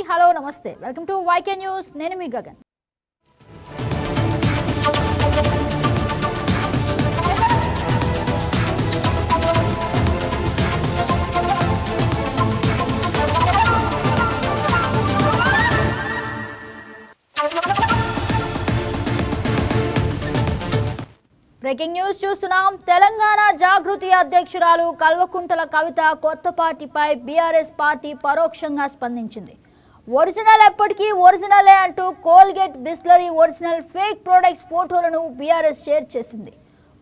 Hello నమస్తే welcome to YK news నేను మీ Gagan breaking news చూస్తున్నాం. తెలంగాణ జాగృతి అధ్యక్షురాలు కల్వకుంట్ల కవిత కొత్త పార్టీపై బీఆర్ఎస్ పార్టీ పరోక్షంగా స్పందించింది. ఒరిజినల్ ఎప్పటికీ ఒరిజినలే అంటూ Colgate Bisleri original fake products ఫోటోలను బీఆర్ఎస్ షేర్ చేసింది.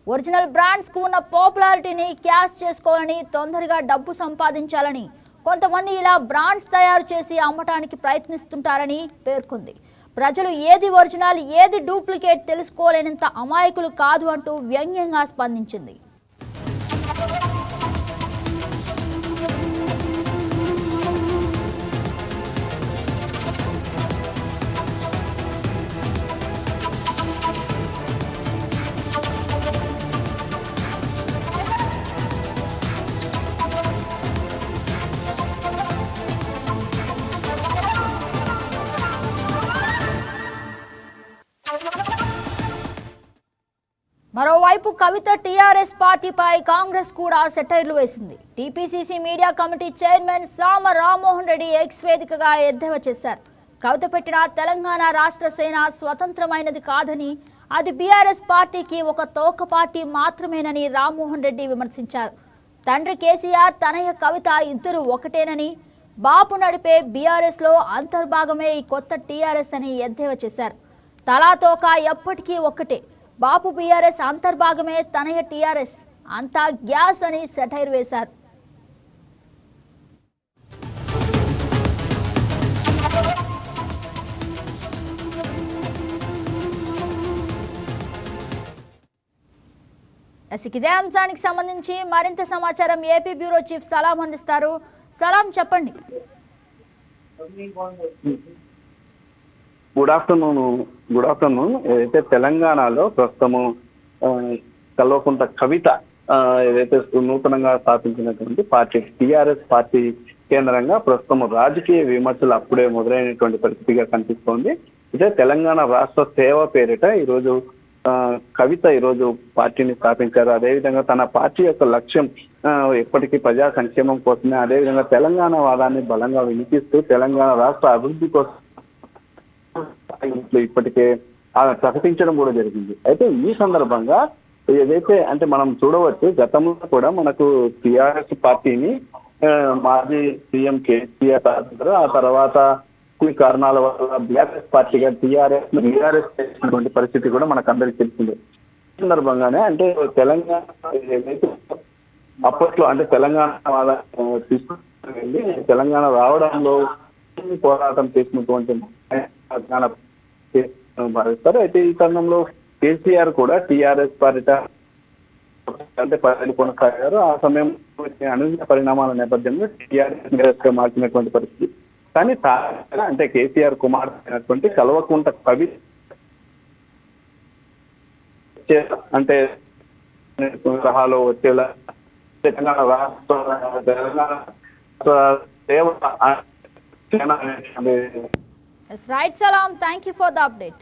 ఒరిజినల్ బ్రాండ్స్కు ఉన్న పాపులారిటీని క్యాష్ చేసుకోవాలని, తొందరగా డబ్బు సంపాదించాలని కొంతమంది ఇలా బ్రాండ్స్ తయారు చేసి అమ్మటానికి ప్రయత్నిస్తుంటారని పేర్కొంది. ప్రజలు ఏది ఒరిజినల్ ఏది డూప్లికేట్ తెలుసుకోలేనంత అమాయకులు కాదు అంటూ వ్యంగ్యంగా స్పందించింది. మరోవైపు కవిత టీఆర్ఎస్ పార్టీపై కాంగ్రెస్ కూడా సెటైర్లు వేసింది. టీపీసీసీ మీడియా కమిటీ చైర్మన్ సామ రామ్మోహన్ రెడ్డి ఎక్స్ వేదికగా ఎద్దేవా చేశారు. కవిత పెట్టిన తెలంగాణ రాష్ట్ర సేన స్వతంత్రమైనది కాదని, అది బీఆర్ఎస్ పార్టీకి ఒక తోక పార్టీ మాత్రమేనని రామ్మోహన్ రెడ్డి విమర్శించారు. తండ్రి కేసీఆర్, తనయ్య కవిత ఇద్దరు ఒకటేనని, బాపు నడిపే బీఆర్ఎస్లో అంతర్భాగమే ఈ కొత్త టీఆర్ఎస్ అని ఎద్దేవా చేశారు. తలా తోక ఎప్పటికీ ఒక్కటే, బాపు బీఆర్ఎస్ అంతర్భాగమే తనయ టీఆర్ఎస్, అంతా గ్యాస్ అని సెటైర్ వేశారు. ఇదే అంశానికి సంబంధించి మరింత సమాచారం ఏపీ బ్యూరో చీఫ్ సలాం అందిస్తారు. సలాం, చెప్పండి. Good afternoon. ఏదైతే తెలంగాణలో ప్రస్తుతము కల్వకుంట్ల కవిత ఏదైతే నూతనంగా స్థాపించినటువంటి పార్టీ టీఆర్ఎస్ పార్టీ కేంద్రంగా ప్రస్తుతం రాజకీయ విమర్శలు అప్పుడే మొదలైనటువంటి పరిస్థితిగా కనిపిస్తోంది. అయితే తెలంగాణ రాష్ట్ర సేవ పేరిట ఈరోజు కవిత ఈరోజు పార్టీని స్థాపించారు. అదేవిధంగా తన పార్టీ యొక్క లక్ష్యం ఎప్పటికీ ప్రజా సంక్షేమం కోసమే, అదేవిధంగా తెలంగాణ వాదాన్ని బలంగా వినిపిస్తూ తెలంగాణ రాష్ట్ర అభివృద్ధి కోసం ఇప్పటికే ప్రకటించడం కూడా జరిగింది. అయితే ఈ సందర్భంగా ఏదైతే అంటే మనం చూడవచ్చు, గతంలో కూడా మనకు టిఆర్ఎస్ పార్టీని మాజీ సీఎం కేసీఆర్, ఆ తర్వాత కొన్ని కారణాల వల్ల బీఆర్ఎస్ పార్టీగా టీఆర్ఎస్ చేసినటువంటి పరిస్థితి కూడా మనకు అందరికీ తెలిసిందే. ఈ సందర్భంగానే అంటే తెలంగాణ ఏదైతే అప్పట్లో అంటే తెలంగాణ తీసుకుని తెలంగాణ రావడంలో పోరాటం చేసినటువంటి భావిస్తారు. అయితే ఈ తరుణంలో కేసీఆర్ కూడా టీఆర్ఎస్ పార్టీ అంటే పార్టీలు కొనసాగారు. ఆ సమయం అనూహ్య పరిణామాల నేపథ్యంలో టీఆర్ఎస్ గా మార్చినటువంటి పరిస్థితి. కానీ అంటే కేసీఆర్ కుమార్తె అయినటువంటి కల్వకుంట్ల కవిత అంటే సలహాలో వచ్చేలా తెలంగాణ సేవ. Yes, right, Salam. Thank you for the update.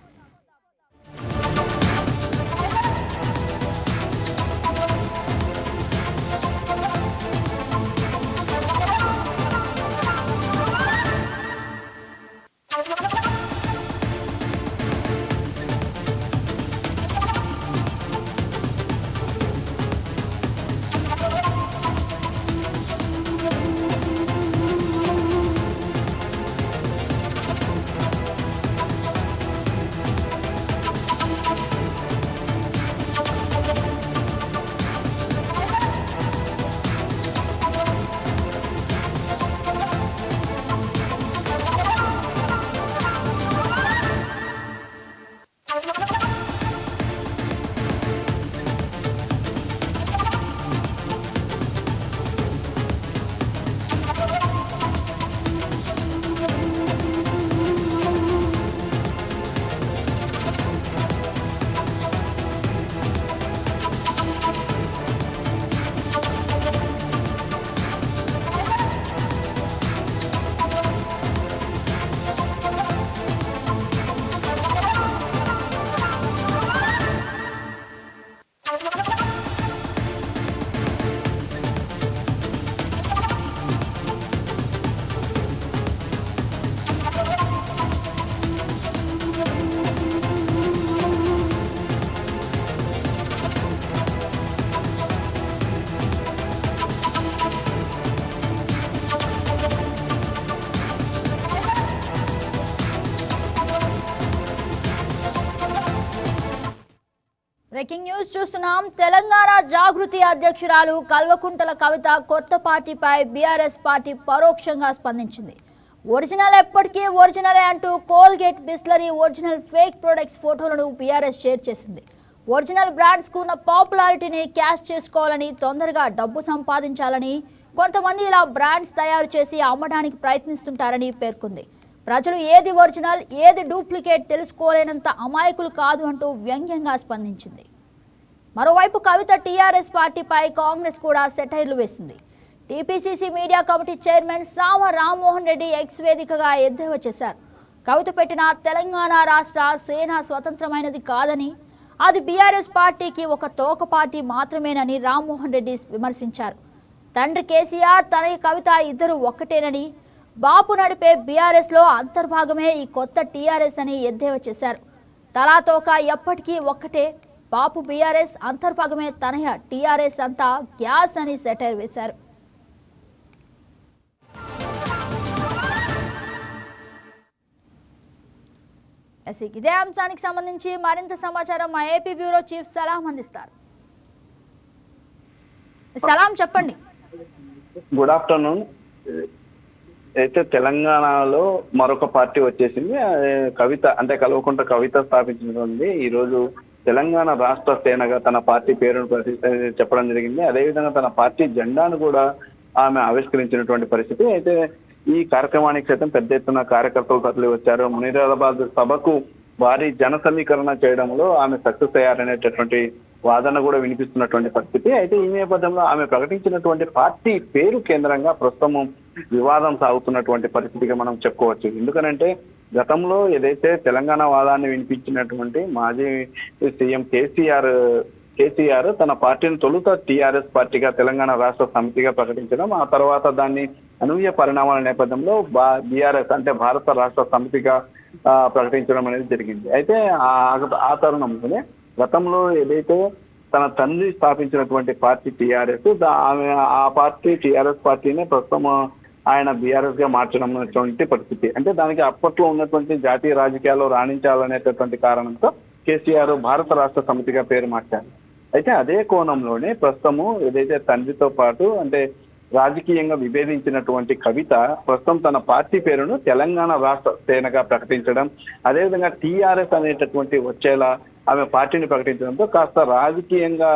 Breaking news చూస్తున్నాం. తెలంగాణ జాగృతి అధ్యక్షురాలు కల్వకుంట్ల కవిత కొత్త పార్టీపై బీఆర్ఎస్ పార్టీ పరోక్షంగా స్పందించింది. ఒరిజినల్ ఎప్పటికీ ఒరిజినలే అంటూ Colgate, Bisleri original fake products ఫోటోలను బీఆర్ఎస్ షేర్ చేసింది. ఒరిజినల్ బ్రాండ్స్కు ఉన్న పాపులారిటీని క్యాష్ చేసుకోవాలని, తొందరగా డబ్బు సంపాదించాలని కొంతమంది ఇలా బ్రాండ్స్ తయారు చేసి అమ్మడానికి ప్రయత్నిస్తుంటారని పేర్కొంది. ప్రజలు ఏది ఒరిజినల్ ఏది డూప్లికేట్ తెలుసుకోలేనంత అమాయకులు కాదు అంటూ వ్యంగ్యంగా స్పందించింది. మరోవైపు కవిత టీఆర్ఎస్ పార్టీపై కాంగ్రెస్ కూడా సెటైర్లు వేసింది. టీపీసీసీ మీడియా కమిటీ చైర్మన్ సామ రామ్మోహన్ రెడ్డి ఎక్స్ వేదికగా ఎద్దేవా చేశారు. కవిత పెట్టిన తెలంగాణ రాష్ట్ర సేన స్వతంత్రమైనది కాదని, అది బీఆర్ఎస్ పార్టీకి ఒక తోక పార్టీ మాత్రమేనని రామ్మోహన్ రెడ్డి విమర్శించారు. తండ్రి కేసీఆర్, తనకి కవిత ఇద్దరు ఒక్కటేనని, బాపు నడిపే బీఆర్ఎస్లో అంతర్భాగమే ఈ కొత్త టీఆర్ఎస్ అని ఎద్దేవా చేశారు. తలాతోక ఎప్పటికీ ఒక్కటే, బాపు బీఆర్ఎస్, అంతర్భాగమే తనయ టీఆర్ఎస్, అంతా గ్యాస్ అని సెటైర్ వేశారు. ఇదే అంశానికి సంబంధించి మరింత సమాచారం మా ఏపీ బ్యూరో చీఫ్ సలాం అందిస్తారు. సలాం, చెప్పండి. Good afternoon. అయితే తెలంగాణలో మరొక పార్టీ వచ్చేసింది. కవిత అంటే కల్వకుంట్ల కవిత స్థాపించినటువంటి ఈరోజు తెలంగాణ రాష్ట్ర సేనగా తన పార్టీ పేరును చెప్పడం జరిగింది. అదేవిధంగా తన పార్టీ జెండాను కూడా ఆమె ఆవిష్కరించినటువంటి పరిస్థితి. అయితే ఈ కార్యక్రమానికి సైతం పెద్ద ఎత్తున కార్యకర్తలు తరలి వచ్చారు. మునీరాబాద్ సభకు భారీ జన సమీకరణ చేయడంలో ఆమె సక్సెస్ అయ్యారనేటటువంటి వాదన కూడా వినిపిస్తున్నటువంటి పరిస్థితి. అయితే ఈ నేపథ్యంలో ఆమె ప్రకటించినటువంటి పార్టీ పేరు కేంద్రంగా ప్రస్తుతం వివాదం సాగుతున్నటువంటి పరిస్థితిగా మనం చెప్పుకోవచ్చు. ఎందుకనంటే గతంలో ఏదైతే తెలంగాణ వాదాన్ని వినిపించినటువంటి మాజీ సీఎం కేసీఆర్ తన పార్టీని తొలుత టీఆర్ఎస్ పార్టీగా తెలంగాణ రాష్ట్ర సమితిగా ప్రకటించడం, ఆ తర్వాత దాన్ని అనూహ్య పరిణామాల నేపథ్యంలో బీఆర్ఎస్ అంటే భారత రాష్ట్ర సమితిగా ప్రకటించడం అనేది జరిగింది. అయితే ఆ తరుణంలోనే గతంలో ఏదైతే తన తండ్రి స్థాపించినటువంటి పార్టీ టీఆర్ఎస్, ఆ పార్టీ టీఆర్ఎస్ పార్టీనే ప్రస్తుతం ఆయన బీఆర్ఎస్ గా మార్చడం అనేటువంటి పరిస్థితి. అంటే దానికి అప్పట్లో ఉన్నటువంటి జాతీయ రాజకీయాల్లో రాణించాలనేటటువంటి కారణంతో కేసీఆర్ భారత రాష్ట్ర సమితిగా పేరు మార్చారు. అయితే అదే కోణంలోనే ప్రస్తుతము ఏదైతే తండ్రితో పాటు అంటే రాజకీయంగా విభేదించినటువంటి కవిత ప్రస్తుతం తన పార్టీ పేరును తెలంగాణ రాష్ట్ర సేనగా ప్రకటించడం, అదేవిధంగా టీఆర్ఎస్ అనేటటువంటి వచ్చేలా ఆమె పార్టీని ప్రకటించడంతో కాస్త రాజకీయంగా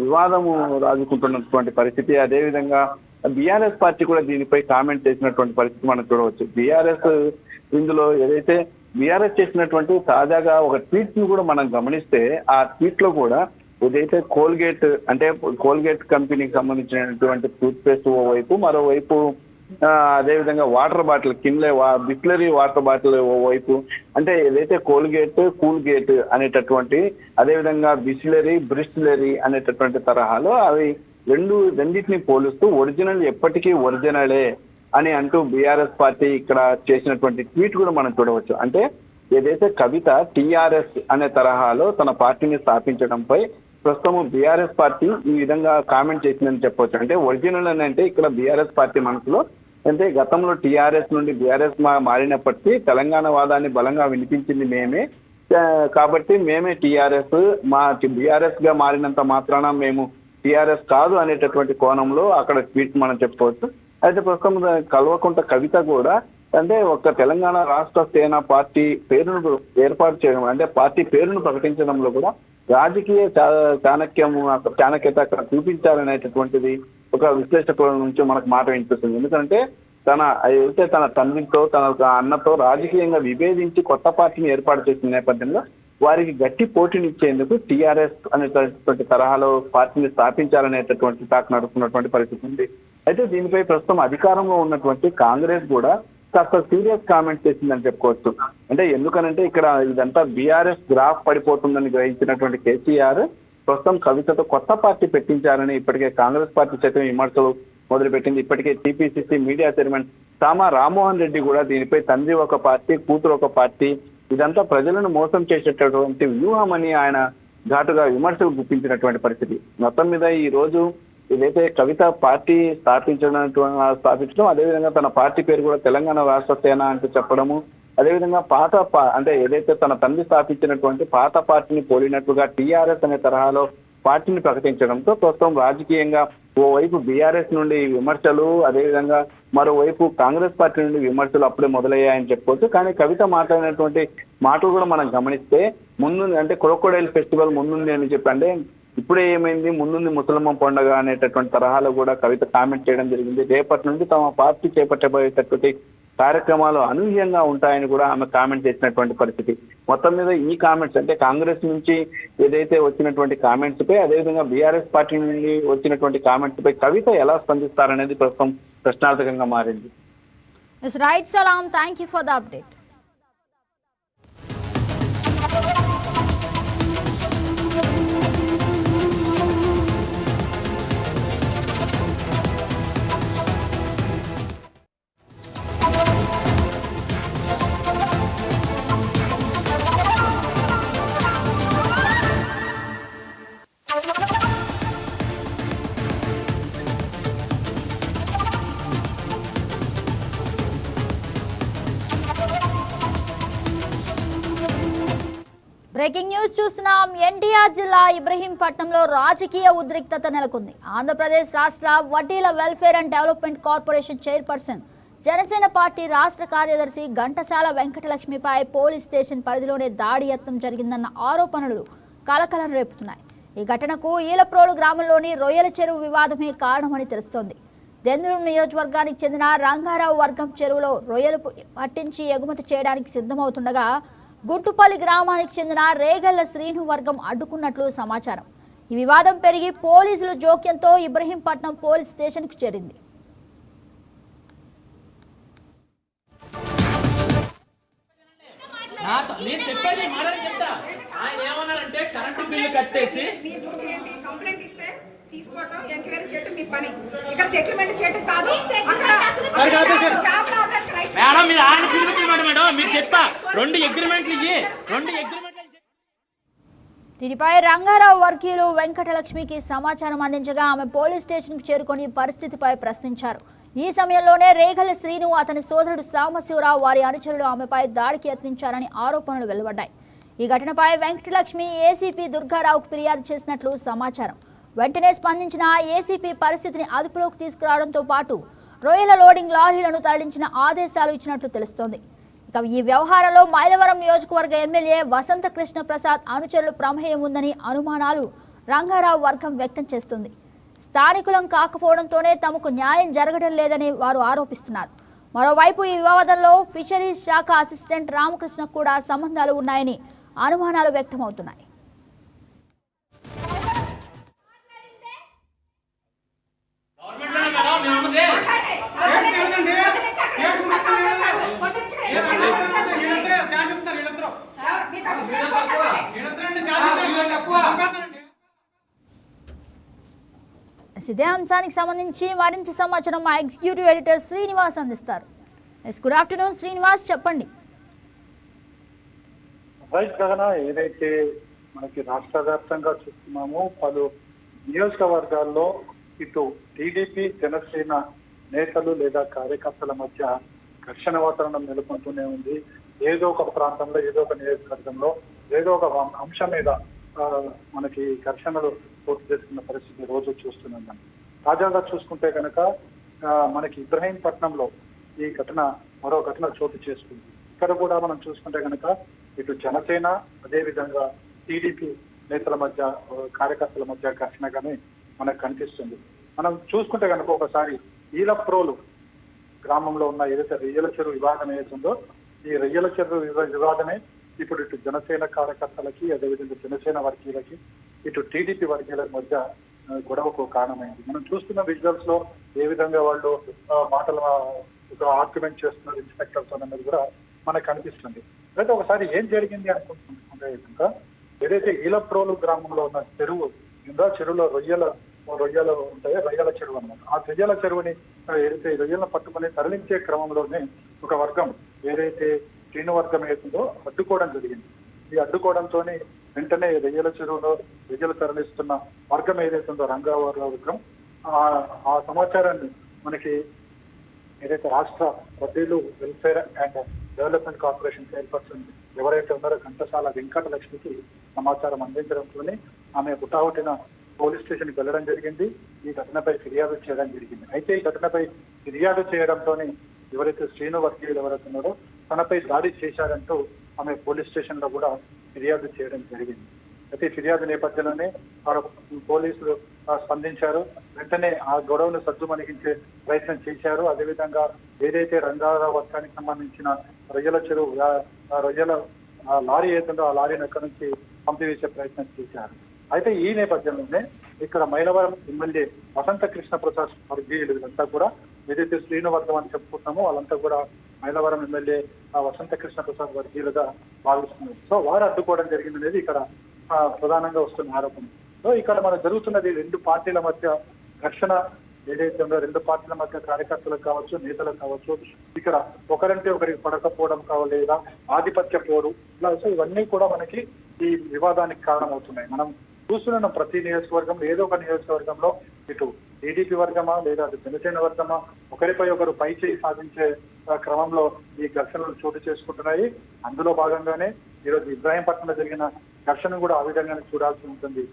వివాదము రాజుకుంటున్నటువంటి పరిస్థితి. అదేవిధంగా బీఆర్ఎస్ పార్టీ కూడా దీనిపై కామెంట్ చేసినటువంటి పరిస్థితి మనం చూడవచ్చు. బీఆర్ఎస్ ఇందులో ఏదైతే బీఆర్ఎస్ చేసినటువంటి తాజాగా ఒక ట్వీట్ ను కూడా మనం గమనిస్తే, ఆ ట్వీట్ లో కూడా ఏదైతే కోల్గేట్ కంపెనీకి సంబంధించినటువంటి టూత్ పేస్ట్ ఓవైపు, మరోవైపు అదేవిధంగా water bottle Bisleri water bottle ఓవైపు, అంటే ఏదైతే కోల్గేట్, కూల్గేట్ అనేటటువంటి, అదేవిధంగా బ్రిస్లరీ అనేటటువంటి తరహాలో అవి రెండింటిని పోలుస్తూ ఒరిజినల్ ఎప్పటికీ ఒరిజినలే అని అంటూ బీఆర్ఎస్ పార్టీ ఇక్కడ చేసినటువంటి ట్వీట్ కూడా మనం చూడవచ్చు. అంటే ఏదైతే కవిత టీఆర్ఎస్ అనే తరహాలో తన పార్టీని స్థాపించడంపై ప్రస్తుతం బీఆర్ఎస్ పార్టీ ఈ విధంగా కామెంట్ చేసిందని చెప్పవచ్చు. అంటే ఒరిజినల్ అని అంటే ఇక్కడ బీఆర్ఎస్ పార్టీ మనసులో అంటే గతంలో టీఆర్ఎస్ నుండి బీఆర్ఎస్ మారినప్పటికీ తెలంగాణ వాదాన్ని బలంగా వినిపించింది మేమే, కాబట్టి మేమే టీఆర్ఎస్, మా బీఆర్ఎస్ గా మారినంత మాత్రాన మేము టీఆర్ఎస్ కాదు అనేటటువంటి కోణంలో అక్కడ ట్వీట్ మనం చెప్పుకోవచ్చు. అయితే ప్రస్తుతం కల్వకుంట్ల కవిత కూడా అంటే ఒక తెలంగాణ రాష్ట్ర సేన పార్టీ పేరును ఏర్పాటు చేయడం అంటే పార్టీ పేరును ప్రకటించడంలో కూడా రాజకీయ చాణక్యత అక్కడ చూపించాలనేటటువంటిది ఒక విశ్లేషకుల నుంచి మనకు మాట వినిపిస్తుంది. ఎందుకంటే తన తండ్రితో తన అన్నతో రాజకీయంగా విభేదించి కొత్త పార్టీని ఏర్పాటు చేసిన నేపథ్యంలో వారికి గట్టి పోటీనిచ్చేందుకు టీఆర్ఎస్ అనేటటువంటి తరహాలో పార్టీని స్థాపించాలనేటటువంటి టాక్ నడుస్తున్నటువంటి పరిస్థితి ఉంది. అయితే దీనిపై ప్రస్తుతం అధికారంలో ఉన్నటువంటి కాంగ్రెస్ కూడా కాస్త సీరియస్ కామెంట్ చేసిందని చెప్పుకోవచ్చు. అంటే ఎందుకనంటే ఇక్కడ ఇదంతా బీఆర్ఎస్ గ్రాఫ్ పడిపోతుందని గ్రహించినటువంటి కేసీఆర్ ప్రస్తుతం కవితతో కొత్త పార్టీ పెట్టించారని ఇప్పటికే కాంగ్రెస్ పార్టీ సైతం విమర్శలు మొదలుపెట్టింది. ఇప్పటికే టీపీసీసీ మీడియా చైర్మన్ సామ రామ్మోహన్ రెడ్డి కూడా దీనిపై తండ్రి ఒక పార్టీ, కూతురు ఒక పార్టీ, ఇదంతా ప్రజలను మోసం చేసేటటువంటి వ్యూహం అని ఆయన ఘాటుగా విమర్శలు గుప్పించినటువంటి పరిస్థితి. మొత్తం మీద ఈ రోజు ఏదైతే కవిత పార్టీ స్థాపించడం, అదేవిధంగా తన పార్టీ పేరు కూడా తెలంగాణ రాష్ట్ర సేన అంటూ చెప్పడము, అదేవిధంగా అంటే ఏదైతే తన తండ్రి స్థాపించినటువంటి పాత పార్టీని పోలినట్లుగా టీఆర్ఎస్ అనే తరహాలో పార్టీని ప్రకటించడంతో ప్రస్తుతం రాజకీయంగా ఓవైపు బీఆర్ఎస్ నుండి విమర్శలు, అదేవిధంగా మరోవైపు కాంగ్రెస్ పార్టీ నుండి విమర్శలు అప్పుడే మొదలయ్యాయని చెప్పుకోవచ్చు. కానీ కవిత మాట్లాడినటువంటి మాటలు కూడా మనం గమనిస్తే ముందుంది అంటే క్రొకోడైల్ ఫెస్టివల్ ముందుంది అని చెప్పి, అంటే ఇప్పుడే ఏమైంది ముందుంది ముసలమ్మ పండుగ అనేటటువంటి తరహాలో కూడా కవిత కామెంట్ చేయడం జరిగింది. రేపటి నుండి తమ పార్టీ చేపట్టబోయేటటువంటి కార్యక్రమాలు అనూహ్యంగా ఉంటాయని కూడా ఆమె కామెంట్ చేసినటువంటి పరిస్థితి. మొత్తం మీద ఈ కామెంట్స్ అంటే కాంగ్రెస్ నుంచి ఏదైతే వచ్చినటువంటి కామెంట్స్ పై, అదేవిధంగా బీఆర్ఎస్ పార్టీ నుండి వచ్చినటువంటి కామెంట్స్ పై కవిత ఎలా స్పందిస్తారనేది ప్రస్తుతం ప్రశ్నార్థకంగా మారింది. రైట్ సలాం, thank you for the update. Breaking news చూస్తున్నాం. ఎన్టీఆర్ జిల్లా ఇబ్రహీంపట్నంలో రాజకీయ ఉద్రిక్తత నెలకొంది. ఆంధ్రప్రదేశ్ రాష్ట్ర వడ్డీల welfare and development corporation chairperson, Janasena party రాష్ట్ర కార్యదర్శి ఘంటసాల వెంకటలక్ష్మిపై పోలీస్ స్టేషన్ పరిధిలోనే దాడి యత్నం జరిగిందన్న ఆరోపణలు కలకలం రేపుతున్నాయి. ఈ ఘటనకు ఈలప్రోలు గ్రామంలోని రొయ్యల చెరువు వివాదమే కారణమని తెలుస్తోంది. దెందులూరు నియోజకవర్గానికి చెందిన రంగారావు వర్గం చెరువులో రొయ్యలు పట్టించి ఎగుమతి చేయడానికి సిద్ధమవుతుండగా గుంటుపల్లి గ్రామానికి చెందిన రేగళ్ల శ్రీను వర్గం అడ్డుకున్నట్లు సమాచారం. ఈ వివాదం పెరిగి పోలీసుల జోక్యంతో ఇబ్రహీంపట్నం పోలీస్ స్టేషన్కు చేరింది. తీసుకోవటం ఎంక్వైరీ చేయటం మీ పని. ఇక్కడ సెటిల్మెంట్ చేయటం కాదు. మేడం మీరు ఆయన పిలిపించండి మేడం, మీరు చెప్పా రెండు అగ్రిమెంట్లు దీనిపై రంగారావు వర్గీయులు వెంకటలక్ష్మికి సమాచారం అందించగా ఆమె పోలీస్ స్టేషన్కు చేరుకొని పరిస్థితిపై ప్రశ్నించారు. ఈ సమయంలోనే రేగల శ్రీను, అతని సోదరుడు సాంబశివరావు, వారి అనుచరులు ఆమెపై దాడికి యత్నించారని ఆరోపణలు వెలువడ్డాయి. ఈ ఘటనపై వెంకటలక్ష్మి ఏసీపీ దుర్గారావుకు ఫిర్యాదు చేసినట్లు సమాచారం. వెంటనే స్పందించిన ఏసీపీ పరిస్థితిని అదుపులోకి తీసుకురావడంతో పాటు రొయ్యల లోడింగ్ లారీలను తరలించిన ఆదేశాలు ఇచ్చినట్లు తెలుస్తోంది. ఇక ఈ వ్యవహారంలో మైలవరం నియోజకవర్గ ఎమ్మెల్యే వసంత కృష్ణ ప్రసాద్ అనుచరులు ప్రమేయం ఉందని అనుమానాలు రంగారావు వర్గం వ్యక్తం చేస్తుంది. స్థానికులం కాకపోవడంతోనే తమకు న్యాయం జరగడం లేదని వారు ఆరోపిస్తున్నారు. మరోవైపు ఈ వివాదంలో ఫిషరీస్ శాఖ అసిస్టెంట్ రామకృష్ణ కూడా సంబంధాలు ఉన్నాయని అనుమానాలు వ్యక్తమవుతున్నాయి. ఇదే అంశానికి సంబంధించి మరింత సమాచారం మా ఎగ్జిక్యూటివ్ ఎడిటర్ శ్రీనివాస్ అందిస్తారు. గుడ్ ఆఫ్టర్నూన్ శ్రీనివాస్, చెప్పండి. రైట్ గగన, ఏదైతే మనకి రాష్ట్ర వ్యాప్తంగా చూస్తున్నామో పలు నియోజకవర్గాల్లో ఇటు టీడీపీ జనసేన నేతలు లేదా కార్యకర్తల మధ్య ఘర్షణ వాతావరణం నెలకొంటూనే ఉంది. ఏదో ఒక ప్రాంతంలో, ఏదో ఒక నియోజకవర్గంలో ఏదో ఒక అంశం మీద మనకి ఘర్షణలు పూర్తి చేసుకున్న పరిస్థితి రోజు చూస్తున్నాం. మనం తాజాగా చూసుకుంటే కనుక మనకి ఇబ్రహీంపట్నంలో ఈ ఘటన, మరో ఘటన చోటు చేసుకుంది. ఇక్కడ కూడా మనం చూసుకుంటే కనుక ఇటు జనసేన, అదేవిధంగా టీడీపీ నేతల మధ్య, కార్యకర్తల మధ్య ఘర్షణగానే మనకు కనిపిస్తుంది. మనం చూసుకుంటే కనుక ఒకసారి ఈలప్రోలు గ్రామంలో ఉన్న ఏదైతే రొయ్యల చెరువు వివాదం ఏదైతుందో, ఈ రొయ్యల చెరువు వివాదమే ఇప్పుడు ఇటు జనసేన కార్యకర్తలకి, అదేవిధంగా జనసేన వర్గీయులకి, ఇటు టీడీపీ వర్గీయుల మధ్య గొడవకు కారణమైంది. మనం చూస్తున్న విజువల్స్ లో ఏ విధంగా వాళ్ళు మాటలు ఆర్గ్యుమెంట్ చేస్తున్నారు ఇన్స్పెక్టర్స్ అన్నది కూడా మనకు కనిపిస్తుంది. అయితే ఒకసారి ఏం జరిగింది అనుకుంటుంటే కనుక ఏదైతే ఈలప్రోలు గ్రామంలో ఉన్న చెరువు ఉందో, చెరువులో రొయ్యలు ఉంటాయో, రొయ్యల చెరువు అన్నమాట. ఆ రొయ్యల చెరువుని ఏదైతే రొయ్యలను పట్టుకుని తరలించే క్రమంలోనే ఒక వర్గం, ఏదైతే శ్రీను వర్గం ఏతుందో అడ్డుకోవడం జరిగింది. ఈ అడ్డుకోవడంతో వెంటనే రొయ్యల చెరువులో రొయ్యలు తరలిస్తున్న వర్గం ఏదైతుందో రంగారావు వర్గం ఆ సమాచారాన్ని మనకి ఏదైతే రాష్ట్ర వడ్డీలు welfare and development corporation chairperson ఎవరైతే ఉన్నారో ఘంటసాల వెంకటలక్ష్మికి సమాచారం అందించడంతోనే ఆమె హుటాహుటిన పోలీస్ స్టేషన్కి వెళ్ళడం జరిగింది. ఈ ఘటనపై ఫిర్యాదు చేయడం జరిగింది. అయితే ఈ ఘటనపై ఫిర్యాదు చేయడంతోనే ఎవరైతే శ్రీను వర్గీయులు ఎవరైతే ఉన్నారో తనపై దాడి చేశారంటూ ఆమె పోలీస్ స్టేషన్ లో కూడా ఫిర్యాదు చేయడం జరిగింది. అయితే ఫిర్యాదు నేపథ్యంలోనే పోలీసులు స్పందించారు. వెంటనే ఆ గొడవను సద్దుమణిగించే ప్రయత్నం చేశారు. అదేవిధంగా ఏదైతే రంగారావు వర్గానికి సంబంధించిన రొయ్యల చెరువు రొయ్యల లారీ ఏతుందో ఆ లారీని అక్కడి నుంచి పంపివేసే ప్రయత్నం చేశారు. అయితే ఈ నేపథ్యంలోనే ఇక్కడ మైలవరం ఎమ్మెల్యే వసంత కృష్ణ ప్రసాద్ వర్గీయులు వీళ్ళంతా కూడా ఏదైతే శ్రీనువర్గం అని చెప్పుకుంటున్నామో వాళ్ళంతా కూడా మైలవరం ఎమ్మెల్యే వసంత కృష్ణ ప్రసాద్ వర్గీయులుగా భావిస్తున్నారు. సో వారు అడ్డుకోవడం జరిగిందనేది ఇక్కడ ప్రధానంగా వస్తున్న ఆరోపణ. సో ఇక్కడ మనకు జరుగుతున్నది రెండు పార్టీల మధ్య ఘర్షణ ఏదైతే ఉందో, రెండు పార్టీల మధ్య కార్యకర్తలకు కావచ్చు, నేతలకు కావచ్చు, ఇక్కడ ఒకరంటే ఒకరికి పడకపోవడం కావాలి లేదా ఆధిపత్య పోరు ఇలా. సో ఇవన్నీ కూడా మనకి ఈ వివాదానికి కారణమవుతున్నాయి. మనం చూస్తున్నాం ప్రతి నియోజకవర్గంలో ఏదో ఒక నియోజకవర్గంలో ఇటు టీడీపీ వర్గమా లేదా అటు జనసేన వర్గమా ఒకరిపై ఒకరు పై చేయి సాధించే క్రమంలో ఈ ఘర్షణలు చోటు చేసుకుంటున్నాయి. అందులో భాగంగానే ఈరోజు ఇబ్రాహీంపట్నంలో జరిగిన ఘర్షణ కూడా ఆ విధంగానే చూడాల్సి ఉంటుంది.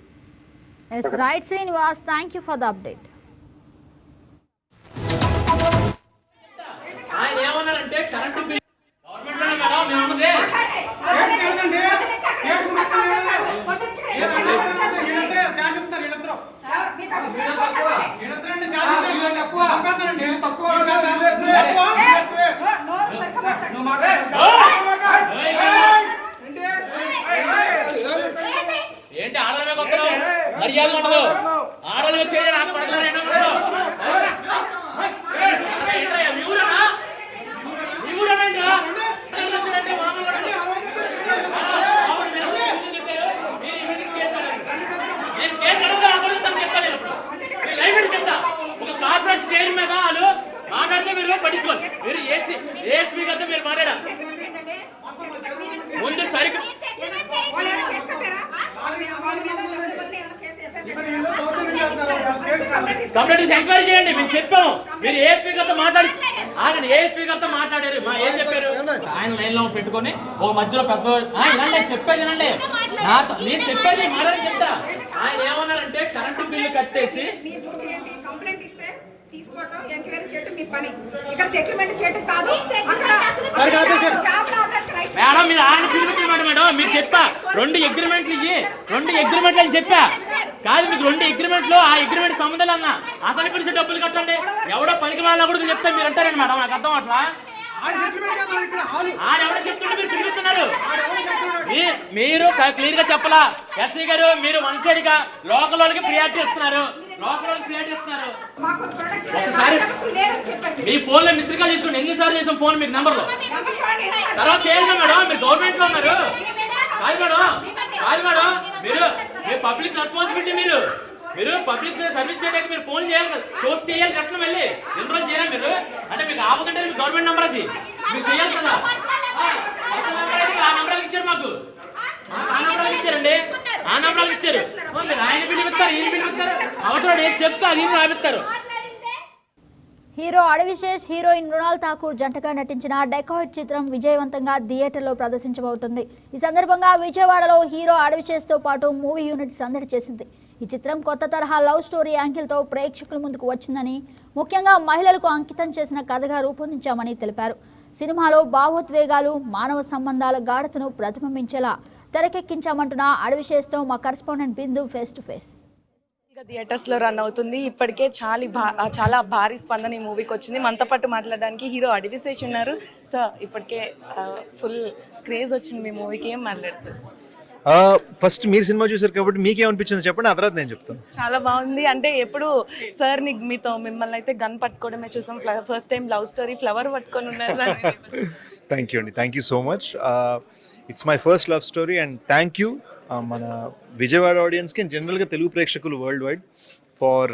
Right Srinivas, thank you for the update. ఆయన ఏమన్నారంటే కరెంటు బిల్ గవర్నమెంట్ మేడం మేము ఉన్నదే ఏంటి ఆడలమే కొత్తలో మర్యాద ఉండదు. ఆడలు వచ్చేది నాకు పడతారు. కార్పొరేషన్ చైర్ మీద వాళ్ళు మాట్లాడితే మీరు పట్టించుకోవాలి. మీరు ఏఎస్పీ గారితో మీరు మాట్లాడారు ముందు సరిగ్గా కంప్లైంట్ ఎంక్వైరీ చేయండి. మేము చెప్పాము. మీరు ఏఎస్పీ గారితో మాట్లాడి ఆగండి. ఏఎస్పీ గారితో మాట్లాడారు. ఏం చెప్పారు? ఆయన లైన్ లో పెట్టుకొని ఒక మధ్యలో పెద్ద వినండి, చెప్పేది వినండి. నేను చెప్పేది మాట్లాడి చెప్తా. ఆయన ఏమన్నారంటే కరెంటు బిల్లు కట్టేసి ఎంక్వైరీ చేయడం మీ పని. ఇక్కడ సెటిల్మెంట్ చేయడం కాదు. మేడం మీరు ఆయన పిలిపించమాట మేడం. మీరు చెప్పా 2 అగ్రిమెంట్లు ఇయ్యి, 2 అగ్రిమెంట్లు అని చెప్పా కాదు. మీకు 2 అగ్రిమెంట్లు ఆ అగ్రిమెంట్ సంబంధాలు అన్న అతని పిలిచి డబ్బులు కట్టండి. ఎవడో పనికి వాళ్ళ కూడా చెప్తే మీరు అంటారండి మేడం. నాకు అర్థం అట్లా ఆడెవడో చెప్తుంటే మీరు పిలుస్తున్నారు. మీరు క్లియర్ గా చెప్పలా ఎస్సీ గారు. మీరు వన్ సైడ్ గా లోకల్ వాళ్ళకి ప్రియారిటీ ఇస్తున్నారు. ఒకసారి మీ ఫోన్ లో మిస్డ్ కాల్ తీసుకోండి. ఎన్నిసార్లు చేసాం ఫోన్ మీకు నెంబర్ లో. తర్వాత చేయాలి మేడం. మీరు గవర్నమెంట్ లో ఉన్నారు కాదు మేడం. మీరు పబ్లిక్ రెస్పాన్సిబిలిటీ. మీరు పబ్లిక్ సర్వీస్ చేయడానికి మీరు ఫోన్ చేయాలి కదా. చూసి చేయాలి కట్టడం వెళ్ళి ఎన్ని రోజులు చేయాలి మీరు. అంటే మీకు ఆపకంటే మీకు గవర్నమెంట్ నెంబర్ అది మీరు చేయాలి కదా. ఆ నెంబర్కి ఇచ్చారు మాకు. ఆ నెంబర్కి ఇచ్చారండి. ఆ నెంబర్కి ఇచ్చారు. ఆయన పిలిపిస్తారు, ఈయన పిలిపిస్తారు. అవసరం ఏం చెప్తా అది రాపిస్తారు. హీరో అడవిశేష్, హీరోయిన్ మృణాల్ ఠాకూర్ జంటగా నటించిన డెకాయిట్ చిత్రం విజయవంతంగా థియేటర్లో ప్రదర్శించబోతుంది. ఈ సందర్భంగా విజయవాడలో హీరో అడవిశేష్తో పాటు మూవీ యూనిట్ సందడి చేసింది. ఈ చిత్రం కొత్త తరహా లవ్ స్టోరీ యాంగిల్తో ప్రేక్షకుల ముందుకు వచ్చిందని, ముఖ్యంగా మహిళలకు అంకితం చేసిన కథగా రూపొందించామని తెలిపారు. సినిమాలో భావోద్వేగాలు, మానవ సంబంధాల గాఢతను ప్రతిబింబించేలా తెరకెక్కించామంటున్న అడవిశేష్తో మా correspondent Bindu face to face. Theatres లో రన్ అవుతుంది. ఇప్పటికే చాలా భారీ స్పందన ఈ మూవీకి వచ్చింది. మనతో పాటు మాట్లాడడానికి హీరో అడవిశేష్ ఉన్నారు. సార్, ఇప్పటికే ఫుల్ క్రేజ్ వచ్చింది మీ మూవీకి. ఏం మాట్లాడుతుంది? ఫస్ట్ మీరు సినిమా చూసారు కాబట్టి మీకేమనిపించింది చెప్పండి, ఆ తర్వాత నేను చెప్తాను. చాలా బాగుంది. అంటే ఎప్పుడు సార్ని మిమ్మల్ని అయితే గన్ పట్టుకోవడమే చూసాం. First time love story flower పట్టుకొని ఉన్నారు. థ్యాంక్ యూ అండి, thank you so much. It's my first love story and thank you మన విజయవాడ ఆడియన్స్కి అండ్ జనరల్గా తెలుగు ప్రేక్షకులు world wide for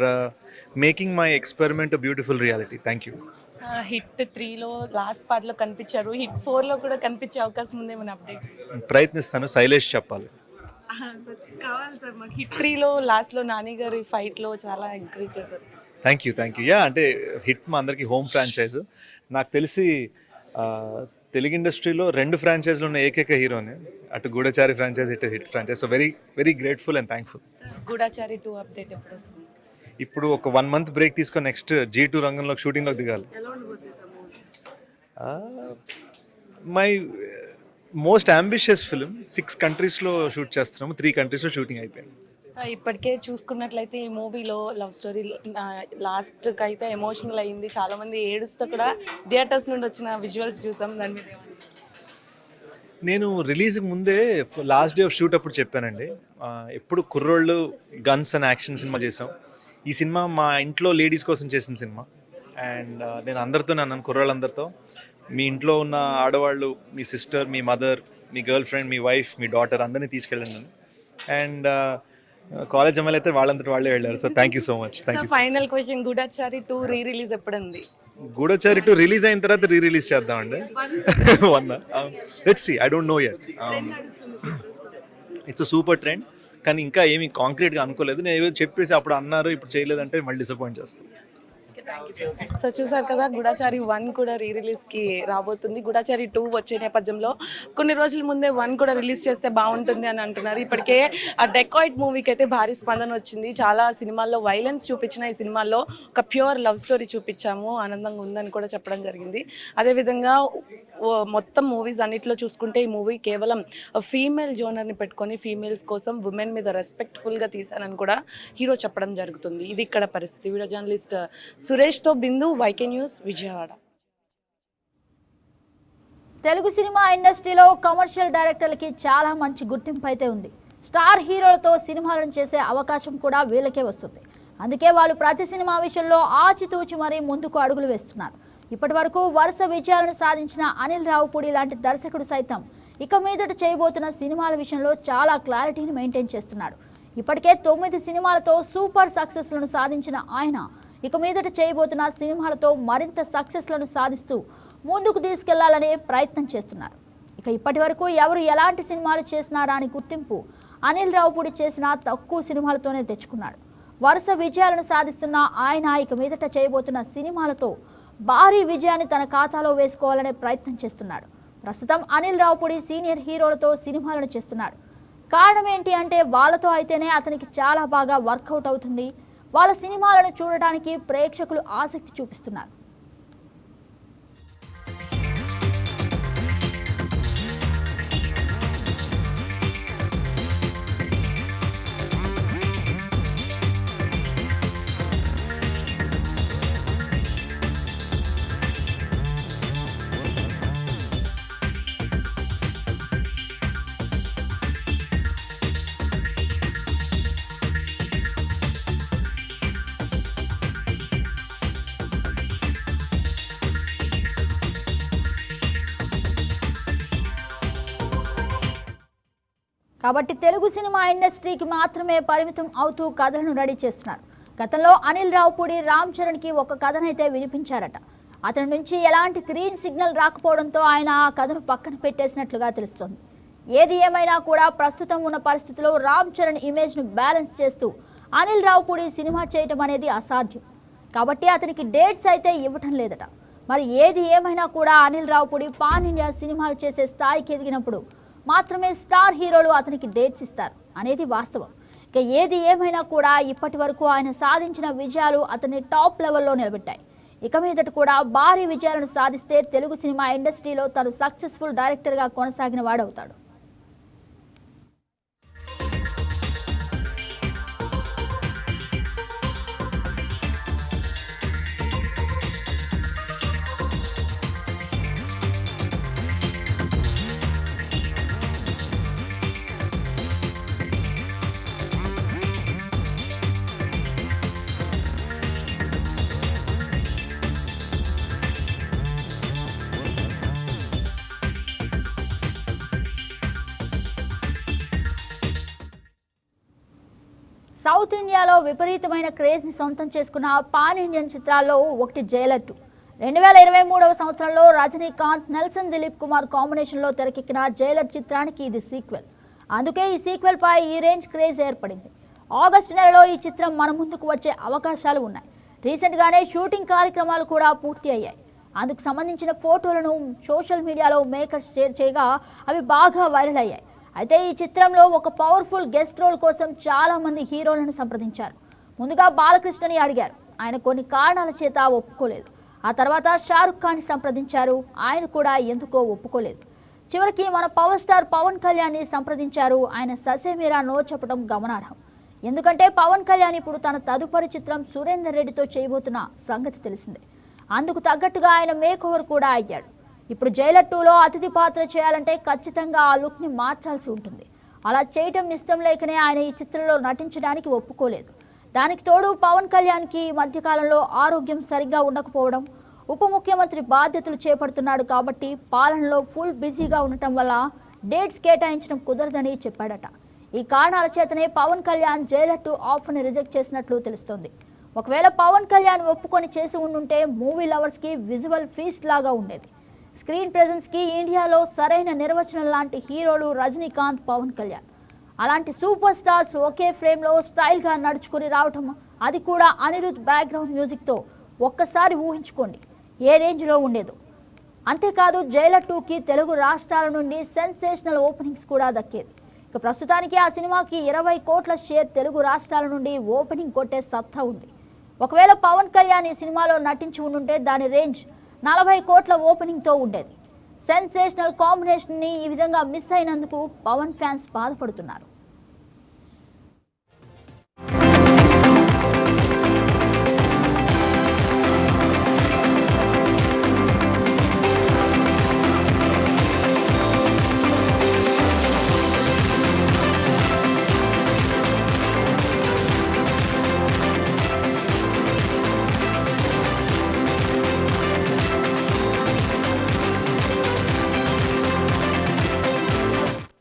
making my experiment a beautiful reality. Thank you. Sir, hit 3లో last పార్ట్లో కనిపించారు. హిట్ 4లో కూడా కనిపించే అవకాశం ఉంది. ఏమైనా అప్డేట్? ప్రయత్నిస్తాను, శైలేష్ చెప్పాలి. కావాలి సార్ మాకు. హిట్ 3లో లాస్ట్లో నాని గారి ఫైట్లో చాలా ఎంకరేజ్ చేశారు. Thank you. యా, అంటే హిట్ మా అందరికీ హోమ్ ఫ్రాంచైజ్. నాకు తెలిసి తెలుగు ఇండస్ట్రీలో 2 ఫ్రాంచైజీలు ఉన్న ఏకైక హీరోనే. అటు గూఢచారి ఫ్రాంచైజ్, ఇటు hit franchise. So very very grateful and thankful. Goodachari 2 update ఎప్పుడు వస్తుంది? ఇప్పుడు ఒక 1 month బ్రేక్ తీసుకొని నెక్స్ట్ G2 రంగంలోకి షూటింగ్లోకి దిగాలి. ఎలా ఉండబోతుంది sir movie? My most ambitious film. 6 కంట్రీస్లో షూట్ చేస్తున్నాము, 3 కంట్రీస్లో షూటింగ్ అయిపోయింది. సో ఇప్పటికే చూసుకున్నట్లయితే ఈ మూవీలో లవ్ స్టోరీ లాస్ట్కి అయితే ఎమోషనల్ అయ్యింది, చాలామంది ఏడుస్తూ కూడా థియేటర్స్ నుండి వచ్చిన విజువల్స్ చూసాం. దాని మీద నేను రిలీజ్కి ముందే లాస్ట్ డే ఆఫ్ షూట్ అప్పుడు చెప్పానండి, ఎప్పుడు కుర్రోళ్ళు గన్స్ అండ్ యాక్షన్ సినిమా చేసాం. ఈ సినిమా మా ఇంట్లో లేడీస్ కోసం చేసిన సినిమా. అండ్ నేను అందరితో అన్నాను, కుర్రోళ్ళందరితో, మీ ఇంట్లో ఉన్న ఆడవాళ్ళు, మీ సిస్టర్, మీ మదర్, మీ గర్ల్ ఫ్రెండ్, మీ వైఫ్, మీ డాటర్ అందరినీ తీసుకెళ్ళండి అని. అండ్ కాలేజ్ అమ్మాయిలు అయితే వాళ్ళంతటి వాళ్ళే వెళ్ళారు. So thank you so much. Thank you. Final question, Goodachari 2 రీ-రిలీజ్ ఎప్పుడు ఉంది? గూఢచారి 2 రిలీజ్ అయిన తర్వాత రిలీజ్ చేద్దామండి. Let's see, I don't know yet. It's a super trend, కానీ ఇంకా ఏమీ కాంక్రీట్గా అనుకోలేదు. నేను ఏదో చెప్పేసి అప్పుడు అన్నారు, ఇప్పుడు చేయలేదంటే మళ్ళీ డిసప్పాయింట్ చేస్తాను. సో చూసారు కదా, గూఢచారి 1 కూడా రీ-రిలీజ్కి రాబోతుంది. గూఢచారి 2 వచ్చే నేపథ్యంలో కొన్ని రోజుల ముందే 1 కూడా రిలీజ్ చేస్తే బాగుంటుంది అని అంటున్నారు. ఇప్పటికే ఆ డెకాయిట్ మూవీకి అయితే భారీ స్పందన వచ్చింది. చాలా సినిమాల్లో వైలెన్స్ చూపించిన ఈ సినిమాల్లో ఒక ప్యూర్ లవ్ స్టోరీ చూపించాము, ఆనందంగా ఉందని కూడా చెప్పడం జరిగింది. అదేవిధంగా మొత్తం మూవీస్ అన్నిట్లో చూసుకుంటే ఈ మూవీ కేవలం ఫీమేల్ జోనర్ని పెట్టుకొని ఫీమేల్స్ కోసం ఉమెన్ మీద రెస్పెక్ట్ఫుల్గా తీశానని కూడా హీరో చెప్పడం జరుగుతుంది. ఇది ఇక్కడ పరిస్థితి. వీడియో జర్నలిస్ట్ సురేష్తో Bindu, YK news, Vijayawada. Telugu cinema ఇండస్ట్రీలో కమర్షియల్ డైరెక్టర్లకి చాలా మంచి గుర్తింపు అయితే ఉంది. స్టార్ హీరోలతో సినిమాలను చేసే అవకాశం కూడా వీళ్ళకే వస్తుంది. అందుకే వాళ్ళు ప్రతి సినిమా విషయంలో ఆచితూచి మరీ ముందుకు అడుగులు వేస్తున్నారు. ఇప్పటి వరకు వరుస విజయాలను సాధించిన అనిల్ రావుపూడి లాంటి దర్శకుడు సైతం ఇక మీదట చేయబోతున్న సినిమాల విషయంలో చాలా క్లారిటీని మెయింటైన్ చేస్తున్నాడు. ఇప్పటికే 9 సినిమాలతో సూపర్ సక్సెస్లను సాధించిన ఆయన ఇక మీదట చేయబోతున్న సినిమాలతో మరింత సక్సెస్లను సాధిస్తూ ముందుకు తీసుకెళ్లాలనే ప్రయత్నం చేస్తున్నారు. ఇక ఇప్పటి వరకు ఎవరు ఎలాంటి సినిమాలు చేసినారా అని గుర్తింపు అనిల్ రావుపూడి చేసిన తక్కువ సినిమాలతోనే తెచ్చుకున్నాడు. వరుస విజయాలను సాధిస్తున్న ఆయన ఇక మీదట చేయబోతున్న సినిమాలతో భారీ విజయాన్ని తన ఖాతాలో వేసుకోవాలనే ప్రయత్నం చేస్తున్నాడు. ప్రస్తుతం అనిల్ రావుపూడి సీనియర్ హీరోలతో సినిమాలను చేస్తున్నాడు. కారణం ఏంటి అంటే వాళ్ళతో అయితేనే అతనికి చాలా బాగా వర్కౌట్ అవుతుంది. వాళ్ళ సినిమాలను చూడడానికి ప్రేక్షకులు ఆసక్తి చూపిస్తున్నారు. కాబట్టి తెలుగు సినిమా ఇండస్ట్రీకి మాత్రమే పరిమితం అవుతూ కథలను రెడీ చేస్తున్నారు. గతంలో అనిల్ రావుపూడి రామ్ చరణ్కి ఒక కథనైతే వినిపించారట. అతని నుంచి ఎలాంటి గ్రీన్ సిగ్నల్ రాకపోవడంతో ఆయన ఆ కథను పక్కన పెట్టేసినట్లుగా తెలుస్తోంది. ఏది ఏమైనా కూడా ప్రస్తుతం ఉన్న పరిస్థితిలో రామ్ చరణ్ ఇమేజ్ను బ్యాలెన్స్ చేస్తూ అనిల్ రావుపూడి సినిమా చేయటం అనేది అసాధ్యం. కాబట్టి అతనికి డేట్స్ అయితే ఇవ్వటం లేదట. మరి ఏది ఏమైనా కూడా అనిల్ రావుపూడి పాన్ ఇండియా సినిమాలు చేసే స్థాయికి ఎదిగినప్పుడు మాత్రమే స్టార్ హీరోలు అతనికి డేట్స్ ఇస్తారు అనేది వాస్తవం. ఇక ఏది ఏమైనా కూడా ఇప్పటి వరకు ఆయన సాధించిన విజయాలు అతన్ని టాప్ లెవెల్లో నిలబెట్టాయి. ఇక మీదట కూడా భారీ విజయాలను సాధిస్తే తెలుగు సినిమా ఇండస్ట్రీలో తను సక్సెస్ఫుల్ డైరెక్టర్గా కొనసాగిన వాడవుతాడు. సౌత్ ఇండియాలో విపరీతమైన క్రేజ్ని సొంతం చేసుకున్న పాన్ ఇండియన్ చిత్రాల్లో ఒకటి జైలర్ 2. 2023వ సంవత్సరంలో రజనీకాంత్, నెల్సన్ దిలీప్ కుమార్ కాంబినేషన్లో తెరకెక్కిన జైలర్ చిత్రానికి ఇది సీక్వెల్. అందుకే ఈ సీక్వెల్ పై ఈ రేంజ్ క్రేజ్ ఏర్పడింది. ఆగస్టు నెలలో ఈ చిత్రం మన ముందుకు వచ్చే అవకాశాలు ఉన్నాయి. రీసెంట్గానే షూటింగ్ కార్యక్రమాలు కూడా పూర్తి అయ్యాయి. అందుకు సంబంధించిన ఫోటోలను సోషల్ మీడియాలో మేకర్స్ షేర్ చేయగా అవి బాగా వైరల్ అయ్యాయి. అయితే ఈ చిత్రంలో ఒక పవర్ఫుల్ గెస్ట్ రోల్ కోసం చాలా మంది హీరోలను సంప్రదించారు. ముందుగా బాలకృష్ణని అడిగారు. ఆయన కొన్ని కారణాల చేత ఒప్పుకోలేదు. ఆ తర్వాత షారుఖ్ ఖాన్ని సంప్రదించారు. ఆయన కూడా ఎందుకో ఒప్పుకోలేదు. చివరికి మన పవర్ స్టార్ పవన్ కళ్యాణ్ని సంప్రదించారు. ఆయన ససేమిరా నో చెప్పడం గమనార్హం. ఎందుకంటే పవన్ కళ్యాణ్ ఇప్పుడు తన తదుపరి చిత్రం సురేందర్ రెడ్డితో చేయబోతున్న సంగతి తెలిసిందే. అందుకు తగ్గట్టుగా ఆయన మేక్ ఓవర్ కూడా అయ్యాడు. ఇప్పుడు జైలర్ 2లో అతిథి పాత్ర చేయాలంటే ఖచ్చితంగా ఆ లుక్ని మార్చాల్సి ఉంటుంది. అలా చేయటం ఇష్టం లేకనే ఆయన ఈ చిత్రంలో నటించడానికి ఒప్పుకోలేదు. దానికి తోడు పవన్ కళ్యాణ్కి ఈ మధ్యకాలంలో ఆరోగ్యం సరిగ్గా ఉండకపోవడం, ఉప ముఖ్యమంత్రి బాధ్యతలు చేపడుతున్నాడు కాబట్టి పాలనలో ఫుల్ బిజీగా ఉండటం వల్ల డేట్స్ కేటాయించడం కుదరదని చెప్పాడట. ఈ కారణాల చేతనే పవన్ కళ్యాణ్ జైలర్ 2 ఆఫర్ని రిజెక్ట్ చేసినట్లు తెలుస్తోంది. ఒకవేళ పవన్ కళ్యాణ్ ఒప్పుకొని చేసి ఉండుంటే మూవీ లవర్స్కి విజువల్ ఫీస్ట్ లాగా ఉండేది. స్క్రీన్ ప్రెజెన్స్కి ఇండియాలో సరైన నిర్వచనం లాంటి హీరోలు రజనీకాంత్, పవన్ కళ్యాణ్. అలాంటి సూపర్ స్టార్స్ ఒకే ఫ్రేమ్లో స్టైల్గా నడుచుకుని రావటం, అది కూడా అనిరుద్ బ్యాక్గ్రౌండ్ మ్యూజిక్తో ఒక్కసారి ఊహించుకోండి ఏ రేంజ్లో ఉండేదో. అంతేకాదు జైలర్ 2కి తెలుగు రాష్ట్రాల నుండి సెన్సేషనల్ ఓపెనింగ్స్ కూడా దక్కేది. ఇక ప్రస్తుతానికి ఆ సినిమాకి 20 కోట్ల షేర్ తెలుగు రాష్ట్రాల నుండి ఓపెనింగ్ కొట్టే సత్తా ఉంది. ఒకవేళ పవన్ కళ్యాణ్ ఈ సినిమాలో నటించి ఉండుంటే దాని రేంజ్ 40 కోట్ల ఓపెనింగ్తో ఉండేది. సెన్సేషనల్ కాంబినేషన్ని ఈ విధంగా మిస్ అయినందుకు పవన్ ఫ్యాన్స్ బాధపడుతున్నారు.